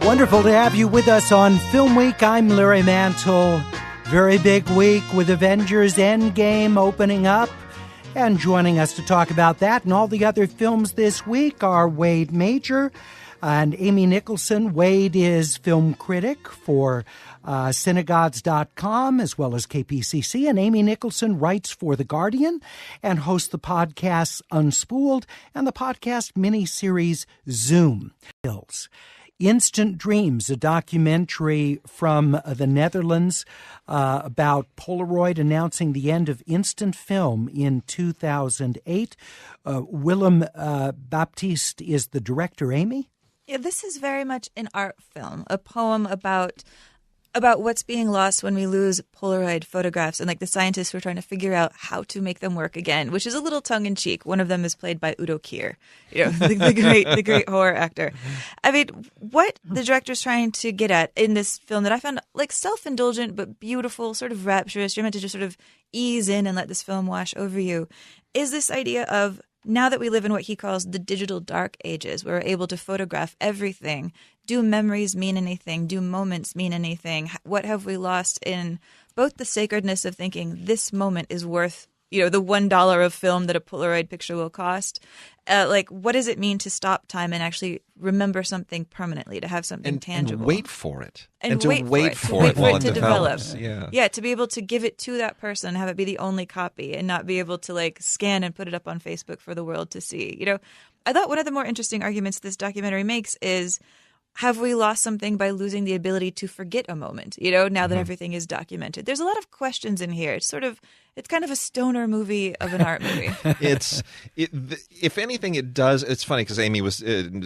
Wonderful to have you with us on Film Week. I'm Larry Mantle. Very big week with Avengers Endgame opening up. And joining us to talk about that and all the other films this week are Wade Major and Amy Nicholson. Wade is film critic for Synagogues.com as well as KPCC. And Amy Nicholson writes for The Guardian and hosts the podcasts Unspooled and the podcast miniseries Zoom. Instant Dreams, a documentary from the Netherlands about Polaroid announcing the end of instant film in 2008. Willem Baptiste is the director. Amy? Yeah, this is very much an art film, a poem about what's being lost when we lose Polaroid photographs and like the scientists who are trying to figure out how to make them work again, which is a little tongue in cheek. One of them is played by Udo Kier, the great horror actor. I mean, what the director's trying to get at in this film that I found like self-indulgent but beautiful, sort of rapturous. You're meant to just sort of ease in and let this film wash over you. Is this idea of now that we live in what he calls the digital dark ages, where we're able to photograph everything, do memories mean anything? Do moments mean anything? What have we lost in both the sacredness of thinking this moment is worth, the $1 of film that a Polaroid picture will cost? What does it mean to stop time and actually remember something permanently, to have something tangible? And wait for it. And to wait for it while it develops. Yeah, to be able to give it to that person, have it be the only copy and not be able to scan and put it up on Facebook for the world to see. I thought one of the more interesting arguments this documentary makes is, have we lost something by losing the ability to forget a moment, now that everything is documented? There's a lot of questions in here. It's kind of a stoner movie of an art movie. If anything, it does. It's funny because Amy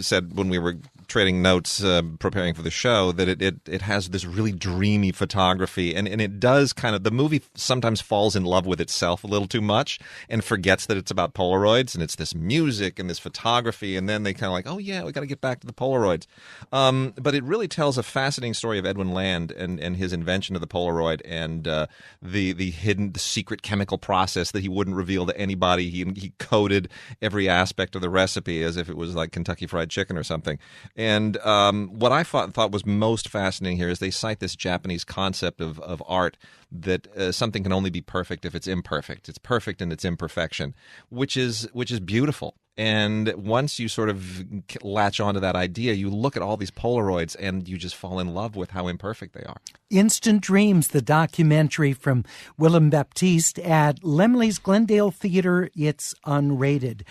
said when we were trading notes preparing for the show that it has this really dreamy photography, and it does the movie sometimes falls in love with itself a little too much and forgets that it's about Polaroids and it's this music and this photography, and then they kind of like, oh yeah, we got to get back to the Polaroids. But it really tells a fascinating story of Edwin Land and his invention of the Polaroid and the secret chemical process that he wouldn't reveal to anybody. He coded every aspect of the recipe as if it was like Kentucky Fried Chicken or something. And what I thought was most fascinating here is they cite this Japanese concept of art that something can only be perfect if it's imperfect. It's perfect in its imperfection, which is beautiful. And once you sort of latch onto that idea, you look at all these Polaroids and you just fall in love with how imperfect they are. Instant Dreams, the documentary from Willem Baptiste at Laemmle's Glendale Theater. It's unrated.